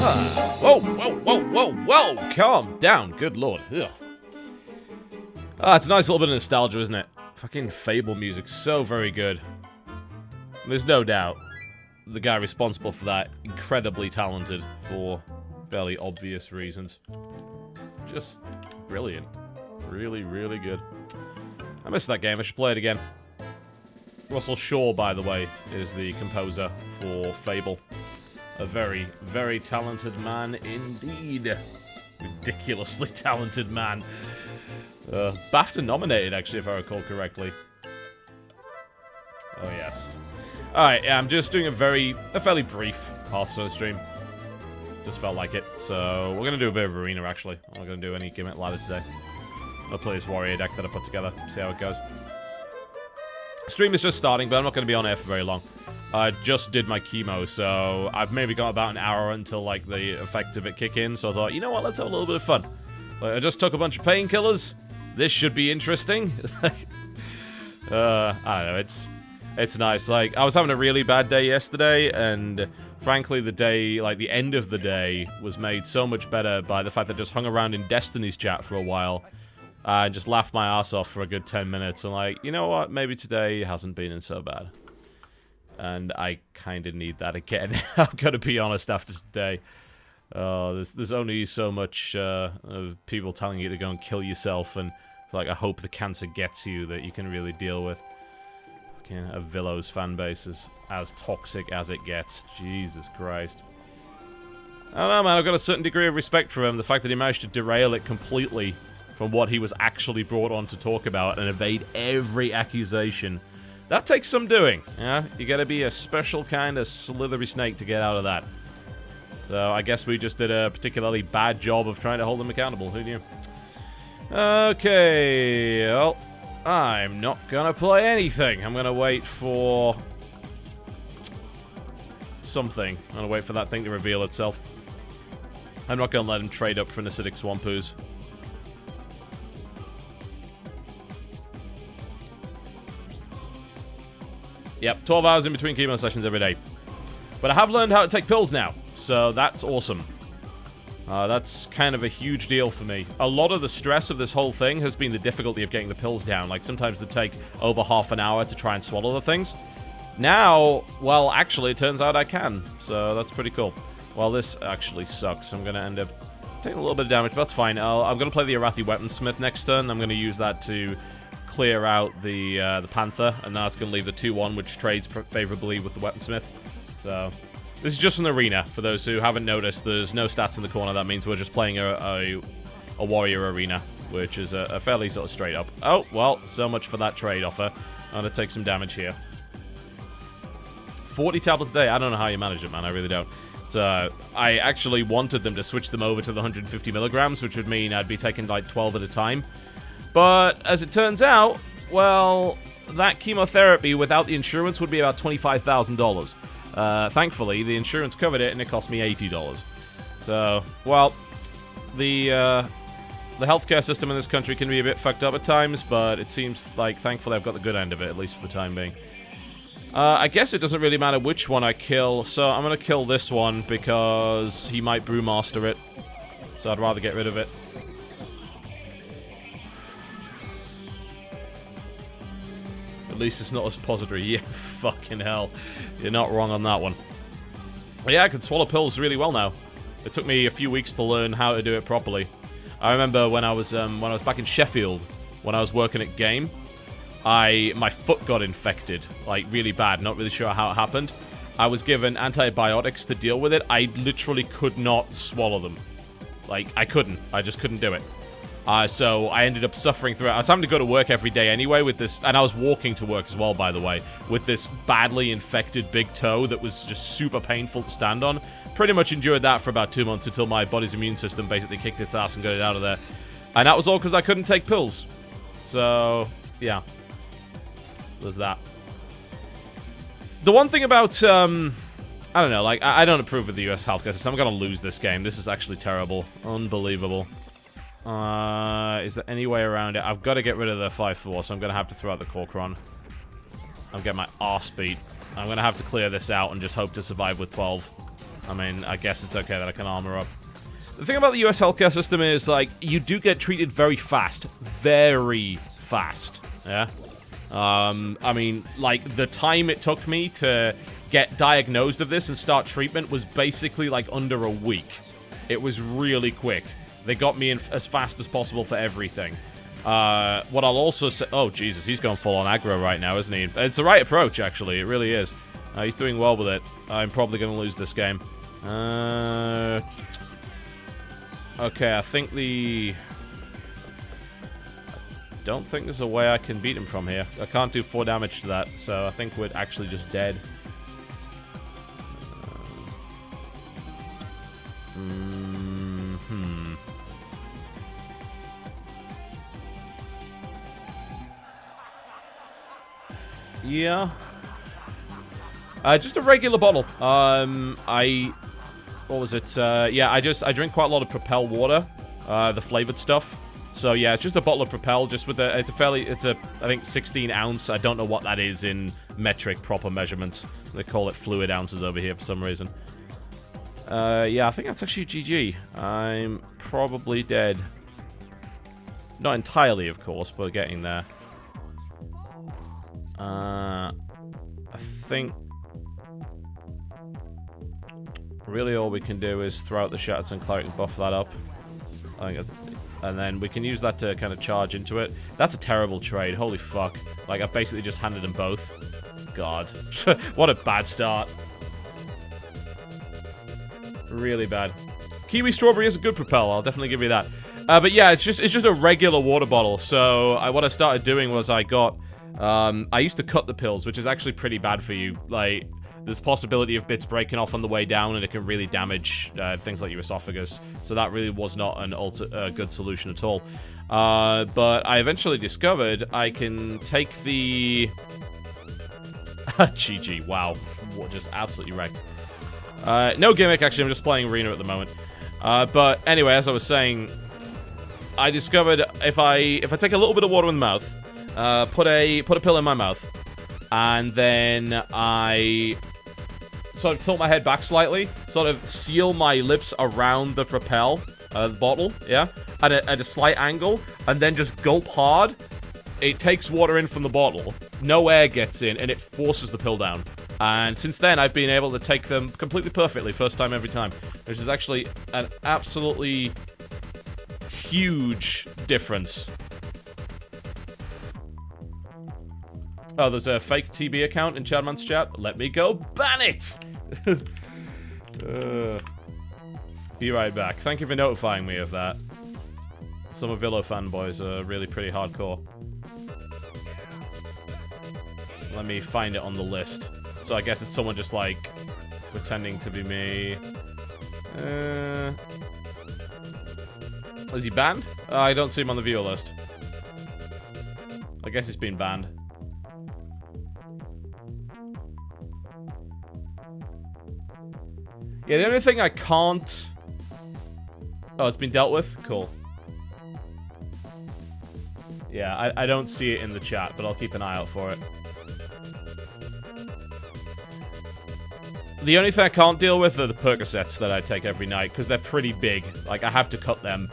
Whoa, whoa, whoa, whoa, whoa! Calm down, good lord. Ugh. It's a nice little bit of nostalgia, isn't it? Fucking Fable music's so very good. There's no doubt the guy responsible for that, incredibly talented for fairly obvious reasons. Just brilliant. Really, really good. I missed that game, I should play it again. Russell Shaw, by the way, is the composer for Fable. A very, very talented man indeed. Ridiculously talented man. BAFTA nominated, actually, if I recall correctly. Oh, yes. Alright, yeah, I'm just doing a fairly brief Hearthstone stream. Just felt like it. So, we're gonna do a bit of Arena, actually. I'm not gonna do any Gimmick Ladder today. I'll play this Warrior deck that I put together, see how it goes. Stream is just starting, but I'm not gonna be on air for very long. I just did my chemo, so I've maybe got about an hour until, like, the effects of it kick in, so I thought, you know what, let's have a little bit of fun. So I just took a bunch of painkillers. This should be interesting. I don't know, it's nice. Like, I was having a really bad day yesterday, and frankly, the day, like, the end of the day was made so much better by the fact that I just hung around in Destiny's chat for a while, and just laughed my ass off for a good 10 minutes, and like, you know what, maybe today hasn't been so bad. And I kind of need that again. I'm gonna be honest after today. There's only so much of people telling you to go and kill yourself, and it's like, I hope the cancer gets you, that you can really deal with. Fucking Avillo's fan base is as toxic as it gets. Jesus Christ. I don't know, man, I've got a certain degree of respect for him. The fact that he managed to derail it completely from what he was actually brought on to talk about and evade every accusation. That takes some doing, yeah? You gotta be a special kind of slithery snake to get out of that. So I guess we just did a particularly bad job of trying to hold him accountable. Who knew? Okay, well, I'm not gonna play anything. I'm gonna wait for something. I'm gonna wait for that thing to reveal itself. I'm not gonna let him trade up for an acidic Swampooze. Yep, 12 hours in between chemo sessions every day. But I have learned how to take pills now, so that's awesome. That's kind of a huge deal for me. A lot of the stress of this whole thing has been the difficulty of getting the pills down. Like, sometimes they take over half an hour to try and swallow the things. Now, well, actually, it turns out I can, so that's pretty cool. Well, this actually sucks. I'm going to end up taking a little bit of damage, but that's fine. I'm going to play the Arathi Weaponsmith next turn. I'm going to use that to clear out the Panther, and that's going to leave the 2-1, which trades favorably with the Weaponsmith. So, this is just an arena. For those who haven't noticed, there's no stats in the corner. That means we're just playing a warrior arena, which is a fairly sort of straight up. Oh, well, so much for that trade offer. I'm going to take some damage here. 40 tablets a day. I don't know how you manage it, man. I really don't. So, I actually wanted them to switch them over to the 150 milligrams, which would mean I'd be taking like 12 at a time. But, as it turns out, well, that chemotherapy without the insurance would be about $25,000. Thankfully, the insurance covered it, and it cost me $80. So, well, the healthcare system in this country can be a bit fucked up at times, but it seems like, thankfully, I've got the good end of it, at least for the time being. I guess it doesn't really matter which one I kill, so I'm gonna kill this one, because he might Brewmaster it. So I'd rather get rid of it. At least it's not a suppository. Yeah, fucking hell. You're not wrong on that one. But yeah, I can swallow pills really well now. It took me a few weeks to learn how to do it properly. I remember when I was back in Sheffield, when I was working at Game, my foot got infected, like really bad. Not really sure how it happened. I was given antibiotics to deal with it. I literally could not swallow them. Like, I couldn't. I just couldn't do it. So I ended up suffering through it. I was having to go to work every day anyway with this, and I was walking to work as well, by the way, with this badly infected big toe that was just super painful to stand on. Pretty much endured that for about 2 months until my body's immune system basically kicked its ass and got it out of there. And that was all because I couldn't take pills. So, yeah. There's that. The one thing about, I don't know, like, I don't approve of the US healthcare system. I'm gonna lose this game. This is actually terrible. Unbelievable. Is there any way around it? I've got to get rid of the 5-4, so I'm going to have to throw out the Corcoran. I'm getting my arse beat. I'm going to have to clear this out and just hope to survive with 12. I mean, I guess it's okay that I can armor up. The thing about the US healthcare system is, like, you do get treated very fast. Very fast. Yeah? I mean, like, the time it took me to get diagnosed of this and start treatment was basically, like, under a week. It was really quick. They got me in as fast as possible for everything. What I'll also say... Oh, Jesus, he's going full on aggro right now, isn't he? It's the right approach, actually. It really is. He's doing well with it. I'm probably going to lose this game. Okay, I think the... I don't think there's a way I can beat him from here. I can't do 4 damage to that, so I think we're actually just dead. Yeah. Just a regular bottle. What was it? Yeah, I drink quite a lot of Propel water. The flavored stuff. So yeah, it's just a bottle of Propel, just with I think 16 ounce. I don't know what that is in metric proper measurements. They call it fluid ounces over here for some reason. Yeah, I think that's actually GG. I'm probably dead. Not entirely, of course, but getting there. I think really all we can do is throw out the Shatters and Cleric and buff that up. I think and then we can use that to kind of charge into it. That's a terrible trade. Holy fuck. Like, I've basically just handed them both. God. What a bad start. Really bad. Kiwi Strawberry is a good Propel. I'll definitely give you that. But yeah, it's just a regular water bottle. So what I started doing was I used to cut the pills, which is actually pretty bad for you. Like, there's possibility of bits breaking off on the way down, and it can really damage things like your esophagus. So that really was not a good solution at all. But I eventually discovered I can take the... GG, wow. Just absolutely wrecked. No gimmick, actually, I'm just playing Arena at the moment. But anyway, as I was saying, I discovered if I take a little bit of water in the mouth, put a pill in my mouth, and then I sort of tilt my head back slightly, sort of seal my lips around the Propel, the bottle, yeah, at a slight angle, and then just gulp hard. It takes water in from the bottle, no air gets in, and it forces the pill down. And since then, I've been able to take them completely perfectly, first time every time, which is actually an absolutely huge difference. Oh, there's a fake TB account in Chadman's chat. Let me go ban it! Be right back. Thank you for notifying me of that. Some of Villo fanboys are really pretty hardcore. Let me find it on the list. So I guess it's someone just, like, pretending to be me. Is he banned? I don't see him on the viewer list. I guess he's been banned. Yeah, the only thing I can't... Oh, it's been dealt with? Cool. Yeah, I don't see it in the chat, but I'll keep an eye out for it. The only thing I can't deal with are the Percocets that I take every night, because they're pretty big. Like, I have to cut them.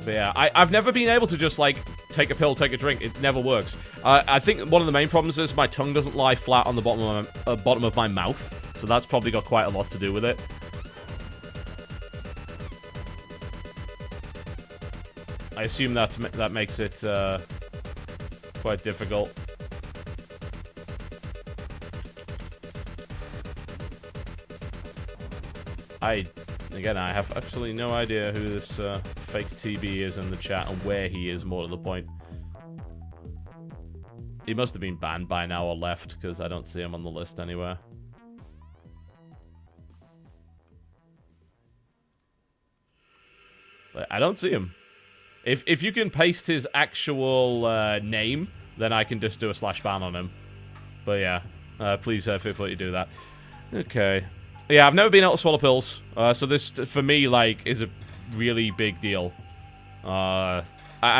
But yeah, I've never been able to just, like, take a pill, take a drink. It never works. I think one of the main problems is my tongue doesn't lie flat on the bottom of my mouth. So that's probably got quite a lot to do with it. I assume that makes it quite difficult. Again, I have absolutely no idea who this fake TB is in the chat and where he is, more to the point. He must have been banned by now or left, because I don't see him on the list anywhere. But I don't see him. If you can paste his actual name, then I can just do a /ban on him. But yeah, please feel free to do that. Okay. Yeah, I've never been able to swallow pills, so this, for me, like, is a really big deal. I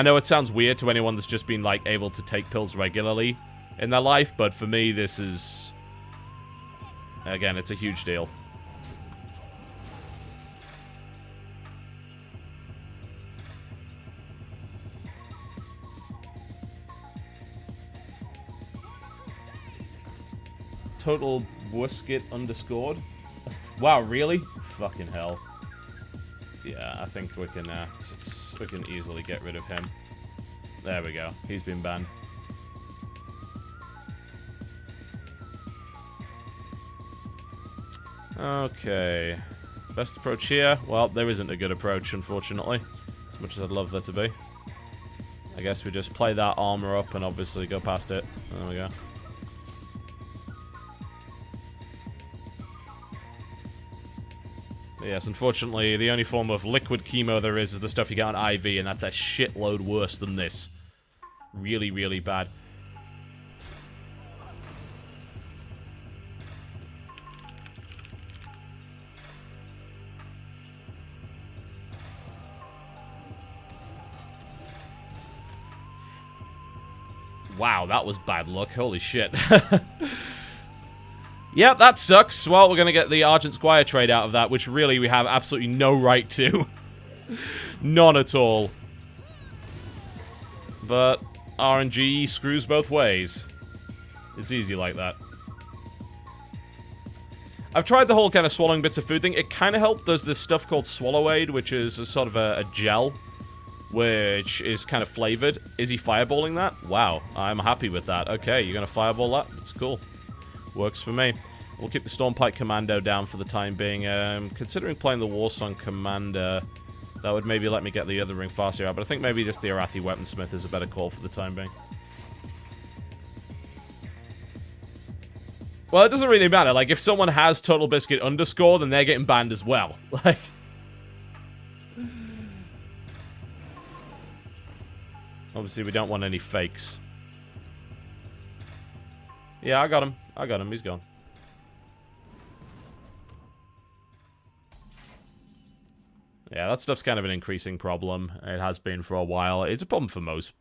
know it sounds weird to anyone that's just been, like, able to take pills regularly in their life, but for me, this is Again, it's a huge deal. Total Wusket underscored. Wow, really? Fucking hell. Yeah, I think we can easily get rid of him. There we go. He's been banned. Okay. Best approach here? Well, there isn't a good approach, unfortunately. As much as I'd love there to be. I guess we just play that armor up and obviously go past it. There we go. Yes, unfortunately, the only form of liquid chemo there is the stuff you get on IV, and that's a shitload worse than this. Really, really bad. Wow, that was bad luck. Holy shit. Yep, that sucks. Well, we're going to get the Argent Squire trade out of that, which really we have absolutely no right to. None at all. But RNG screws both ways. It's easy like that. I've tried the whole kind of swallowing bits of food thing. It kind of helped. There's this stuff called Swallow Aid, which is a sort of a gel, which is kind of flavored. Is he fireballing that? Wow, I'm happy with that. Okay, you're going to fireball that? That's cool. Works for me. We'll keep the Stormpike Commando down for the time being. Considering playing the Warsong Commander, that would maybe let me get the other Ring Farseer out, but I think maybe just the Arathi Weaponsmith is a better call for the time being. Well, it doesn't really matter. Like, if someone has Total Biscuit underscore, then they're getting banned as well. Like... Obviously, we don't want any fakes. Yeah, I got him. I got him. He's gone. Yeah, that stuff's kind of an increasing problem. It has been for a while. It's a problem for most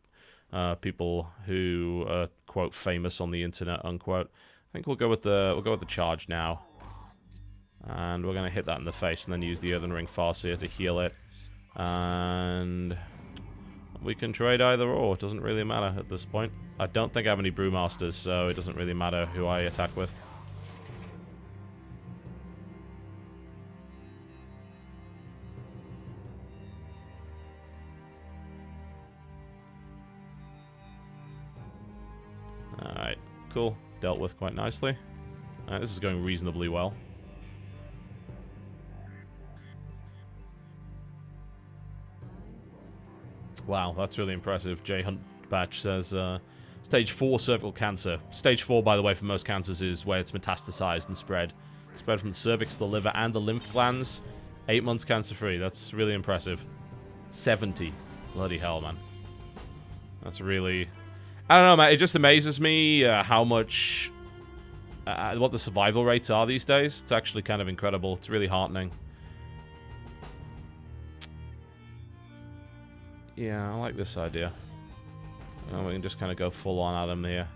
people who are, quote, famous on the internet, unquote. I think we'll go with the charge now. And we're gonna hit that in the face and then use the Earthen Ring Farseer to heal it. And we can trade either or. It doesn't really matter at this point. I don't think I have any Brewmasters, so it doesn't really matter who I attack with. Alright, cool. Dealt with quite nicely. Alright, this is going reasonably well. Wow, that's really impressive. J Hunt Batch says, Stage 4 cervical cancer. Stage 4, by the way, for most cancers is where it's metastasized and spread. Spread from the cervix, the liver, and the lymph glands. 8 months cancer-free. That's really impressive. 70. Bloody hell, man. That's really... I don't know, man. It just amazes me how much... what the survival rates are these days. It's actually kind of incredible. It's really heartening. Yeah, I like this idea. We can just kind of go full on at him here.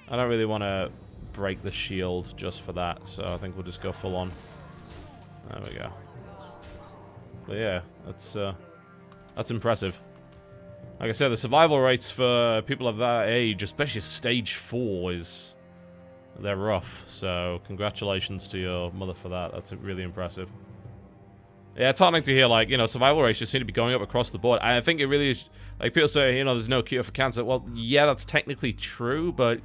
I don't really want to break the shield just for that, so I think we'll just go full on. There we go. But yeah, that's impressive. Like I said, the survival rates for people of that age, especially stage 4, they're rough. So congratulations to your mother for that. That's really impressive. Yeah, it's heartening to hear, like, you know, survival rates just seem to be going up across the board. I think it really is, like, people say, you know, there's no cure for cancer. Well, yeah, that's technically true, but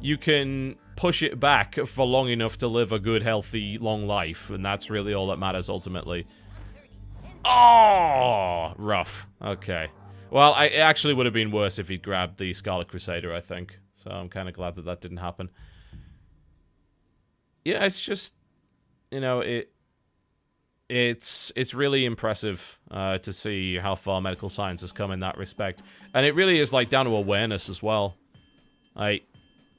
you can push it back for long enough to live a good, healthy, long life, and that's really all that matters, ultimately. Oh! Rough. Okay. Well, it actually would have been worse if he'd grabbed the Scarlet Crusader, I think. So I'm kind of glad that that didn't happen. Yeah, it's just, you know, it's really impressive to see how far medical science has come in that respect. And it really is, like, down to awareness as well. Like,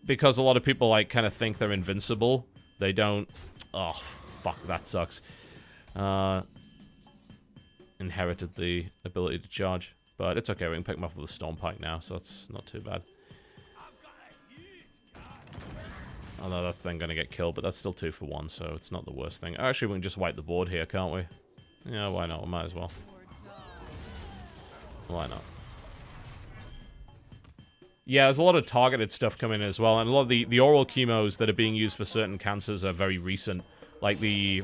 because a lot of people, like, kind of think they're invincible. They don't... Oh, fuck, that sucks. Inherited the ability to charge. But it's okay, we can pick him up with a Stormpike now, so that's not too bad. Although that's then going to get killed, but that's still 2 for 1, so it's not the worst thing. Actually, we can just wipe the board here, can't we? Yeah, why not? We might as well. Why not? Yeah, there's a lot of targeted stuff coming in as well, and a lot of the oral chemos that are being used for certain cancers are very recent. Like the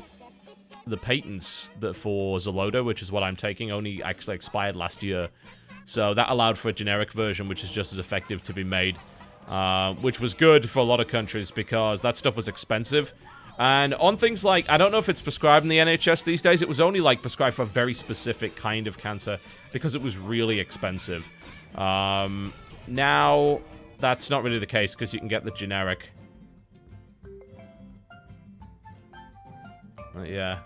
patents that for Xeloda, which is what I'm taking, only actually expired last year. So that allowed for a generic version, which is just as effective to be made. Which was good for a lot of countries because that stuff was expensive. And on things like, I don't know if it's prescribed in the NHS these days, it was only like prescribed for a very specific kind of cancer because it was really expensive. Now, that's not really the case because you can get the generic. Yeah.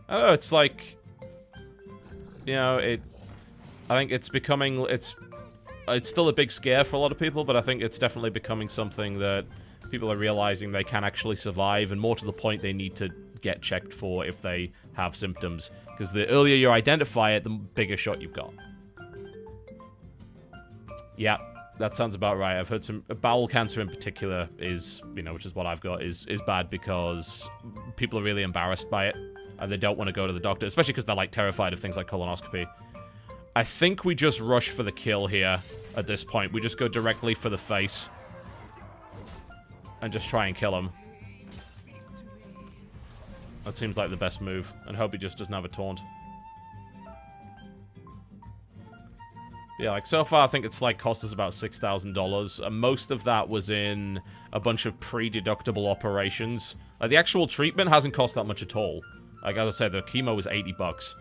I don't know, it's like, you know, I think it's becoming, it's still a big scare for a lot of people, but I think it's definitely becoming something that people are realizing they can actually survive, and more to the point, they need to get checked for if they have symptoms. Because the earlier you identify it, the bigger shot you've got. Yeah, that sounds about right. I've heard some bowel cancer in particular is, you know, which is what I've got, is bad because people are really embarrassed by it, and they don't want to go to the doctor, especially because they're, like, terrified of things like colonoscopy. I think we just rush for the kill here at this point. We just go directly for the face. And just try and kill him. That seems like the best move. And hope he just doesn't have a taunt. Yeah, like, so far I think it's, like, cost us about $6,000. And most of that was in a bunch of pre-deductible operations. Like, the actual treatment hasn't cost that much at all. Like, as I said, the chemo was $80.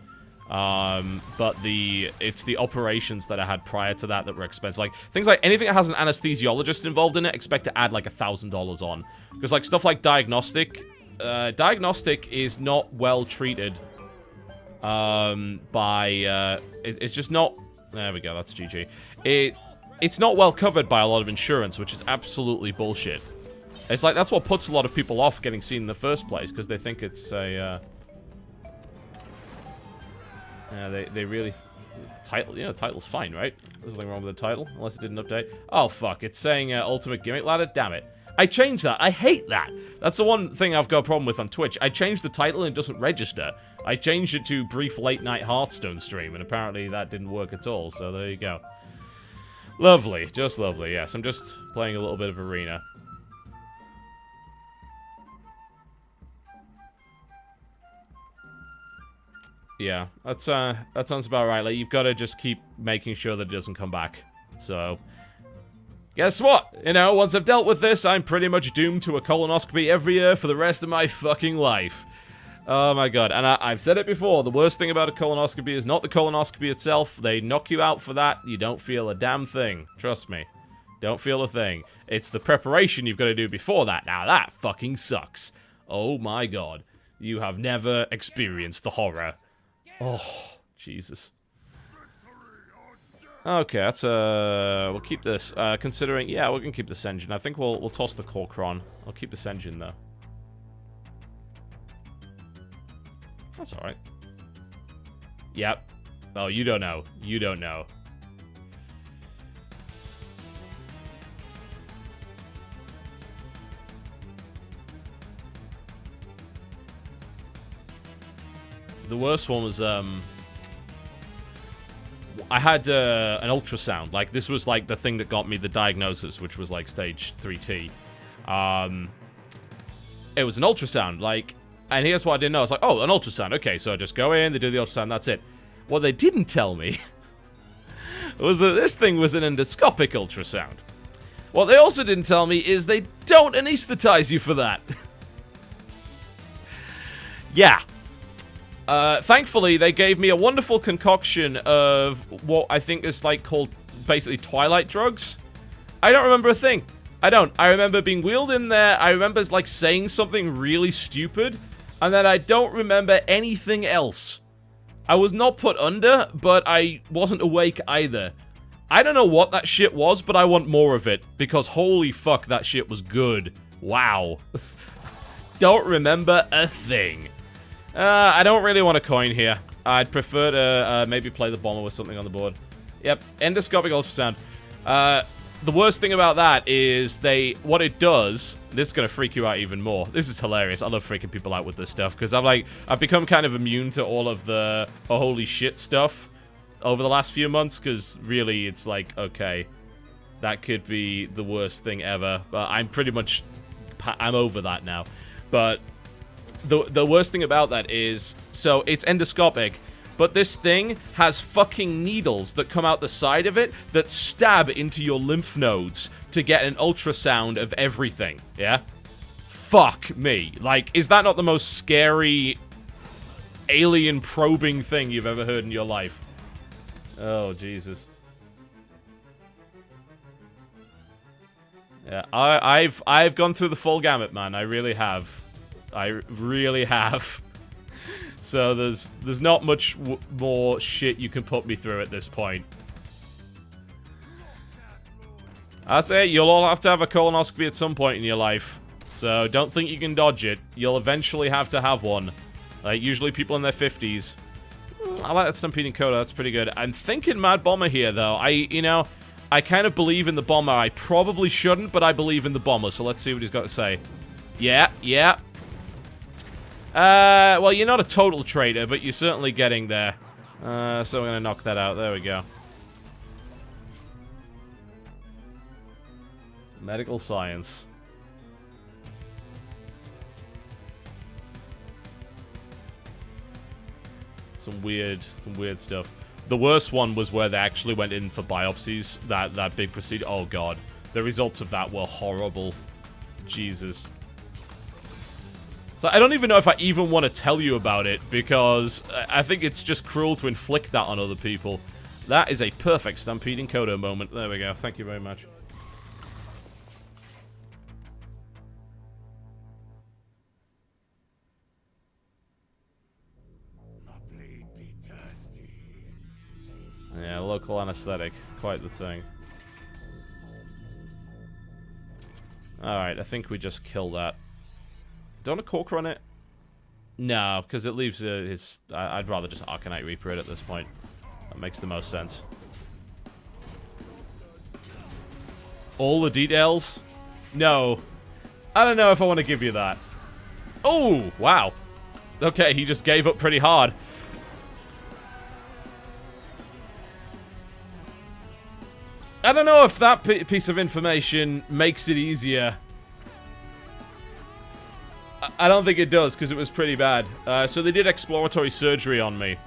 But it's the operations that I had prior to that were expensive. Like, things like anything that has an anesthesiologist involved in it, expect to add like $1,000 on. Because like stuff like diagnostic is not well treated, it's just not, there we go, that's GG. It's not well covered by a lot of insurance, which is absolutely bullshit. It's like, that's what puts a lot of people off getting seen in the first place, because they think it's a, yeah, they really... Title, you know, title's fine, right? There's nothing wrong with the title, unless it didn't update. Oh, fuck, it's saying Ultimate Gimmick Ladder? Damn it. I changed that. I hate that. That's the one thing I've got a problem with on Twitch. I changed the title and it doesn't register. I changed it to Brief Late Night Hearthstone Stream, and apparently that didn't work at all, so there you go. Lovely. Just lovely, yes. I'm just playing a little bit of Arena. Yeah, that sounds about right. Like, you've got to just keep making sure that it doesn't come back. So, guess what? You know, once I've dealt with this, I'm pretty much doomed to a colonoscopy every year for the rest of my fucking life. Oh my god. And I've said it before, the worst thing about a colonoscopy is not the colonoscopy itself. They knock you out for that. You don't feel a damn thing. Trust me. Don't feel a thing. It's the preparation you've got to do before that. Now, that fucking sucks. Oh my god. You have never experienced the horror. Oh, Jesus. Okay, that's, we'll keep this. Considering, yeah, we're gonna keep this engine. I think we'll toss the Corcron. I'll keep this engine, though. That's alright. Yep. Oh, you don't know. You don't know. The worst one was, I had an ultrasound. Like, this was, like, the thing that got me the diagnosis, which was, like, stage 3T. It was an ultrasound, like, and here's what I didn't know. I was like, oh, an ultrasound. Okay, so I just go in, they do the ultrasound, that's it. What they didn't tell me was that this thing was an endoscopic ultrasound. What they also didn't tell me is they don't anesthetize you for that. Yeah. Thankfully, they gave me a wonderful concoction of what I think is, like, called, basically, twilight drugs. I don't remember a thing. I don't. I remember being wheeled in there, I remember, like, saying something really stupid, and then I don't remember anything else. I was not put under, but I wasn't awake either. I don't know what that shit was, but I want more of it, because holy fuck, that shit was good. Wow. Don't remember a thing. I don't really want a coin here. I'd prefer to maybe play the bomber with something on the board. Yep, endoscopic ultrasound. The worst thing about that is what it does, This is going to freak you out even more. This is hilarious. I love freaking people out with this stuff. Because I've become kind of immune to all of the oh, holy shit stuff over the last few months. Because really, it's like, okay, that could be the worst thing ever. But I'm pretty much, I'm over that now. But the worst thing about that is, so it's endoscopic. But this thing has fucking needles that come out the side of it that stab into your lymph nodes to get an ultrasound of everything, yeah? Fuck me. Like, is that not the most scary alien probing thing you've ever heard in your life? Oh, Jesus. Yeah, I've gone through the full gamut, man. I really have. I really have. So there's not much more shit you can put me through at this point. I say you'll all have to have a colonoscopy at some point in your life. So don't think you can dodge it. You'll eventually have to have one. Like, usually people in their 50s. I like that Stampeding Coda, that's pretty good. I'm thinking Mad Bomber here, though. I kind of believe in the Bomber. I probably shouldn't, but I believe in the Bomber. So let's see what he's got to say. Yeah. Well, you're not a total traitor, but you're certainly getting there. So we're gonna knock that out. There we go. Medical science. Some weird stuff. The worst one was where they actually went in for biopsies. That big procedure. Oh god, the results of that were horrible. Jesus. So I don't even know if I even want to tell you about it, because I think it's just cruel to inflict that on other people. That is a perfect Stampeding Coda moment. There we go. Thank you very much. Yeah, local anesthetic. Quite the thing. Alright, I think we just kill that. Don't want to Cork run it? No, because it leaves his... I'd rather just Arcanite Reaper it at this point. That makes the most sense. All the details? No. I don't know if I want to give you that. Oh, wow. Okay, he just gave up pretty hard. I don't know if that piece of information makes it easier. I don't think it does, because it was pretty bad. So they did exploratory surgery on me.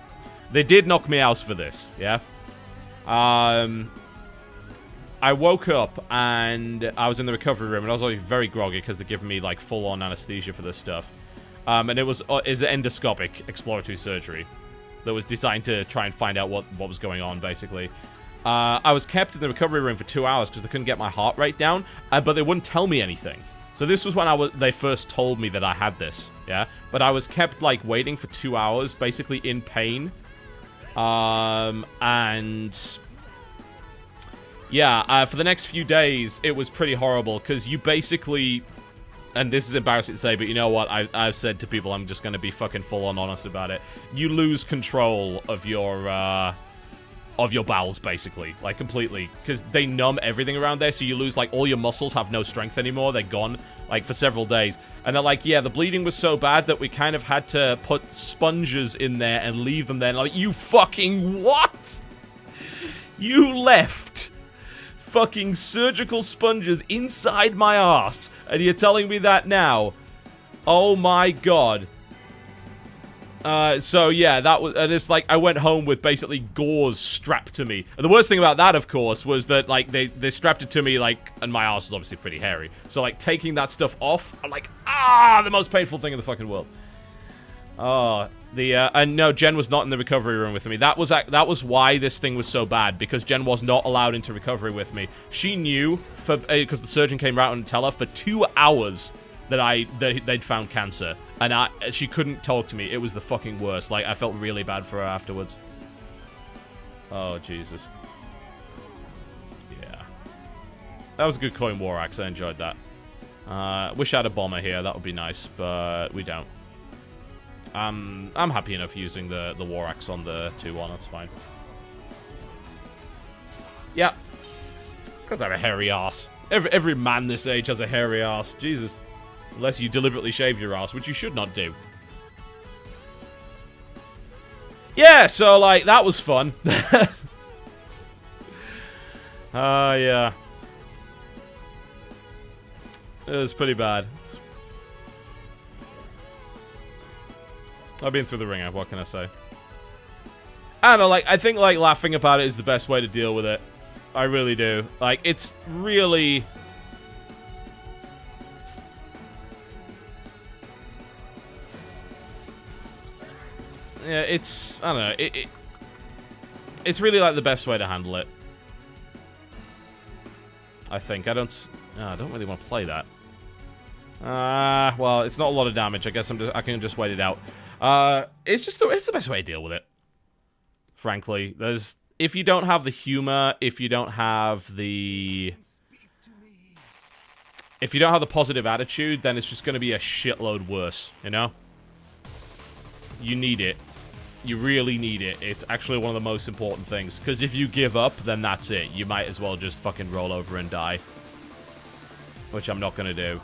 They did knock me out for this, yeah? I woke up, and I was in the recovery room, and I was like very groggy, because they're giving me, like, full-on anesthesia for this stuff. And it was endoscopic exploratory surgery that was designed to try and find out what was going on, basically. I was kept in the recovery room for 2 hours, because they couldn't get my heart rate down, but they wouldn't tell me anything. So this was when they first told me that I had this, yeah? But I was kept, like, waiting for 2 hours, basically in pain. And... yeah, for the next few days, it was pretty horrible, because you basically... and this is embarrassing to say, but you know what? I've said to people, I'm just going to be fucking full-on honest about it. You lose control of your bowels, basically. Like, completely. Because they numb everything around there, so you lose, like, all your muscles have no strength anymore. They're gone, like, for several days. And they're like, yeah, the bleeding was so bad that we kind of had to put sponges in there and leave them there. And like, you fucking what? You left fucking surgical sponges inside my ass, and you're telling me that now? Oh my god. So yeah, that was, and it's like, I went home with basically gauze strapped to me. And the worst thing about that, of course, was that, like, they strapped it to me, like, and my ass is obviously pretty hairy. So, like, taking that stuff off, I'm like, the most painful thing in the fucking world. And no, Jen was not in the recovery room with me. That was why this thing was so bad, because Jen was not allowed into recovery with me. She knew, because the surgeon came out and tell her for 2 hours that they'd found cancer, and she couldn't talk to me. It was the fucking worst. Like, I felt really bad for her afterwards. Oh, Jesus. Yeah. That was a good coin war axe. I enjoyed that. Wish I had a bomber here. That would be nice, but we don't. I'm happy enough using the war axe on the 2-1. That's fine. Yeah. Because I have a hairy ass. Every man this age has a hairy ass. Jesus. Unless you deliberately shave your ass, which you should not do. Yeah, so, like, that was fun. Yeah. It was pretty bad. I've been through the ringer, what can I say? I don't know, like, I think, like, laughing about it is the best way to deal with it. I really do. Like, it's really... Yeah, it's... I don't know. It's really, like, the best way to handle it. I think. I don't really want to play that. Well, it's not a lot of damage. I guess I can just wait it out. It's the best way to deal with it. Frankly, if you don't have the humor, if you don't have the positive attitude, then it's just going to be a shitload worse, you know? You need it. You really need it. It's actually one of the most important things. Because if you give up, then that's it. You might as well just fucking roll over and die. Which I'm not going to do.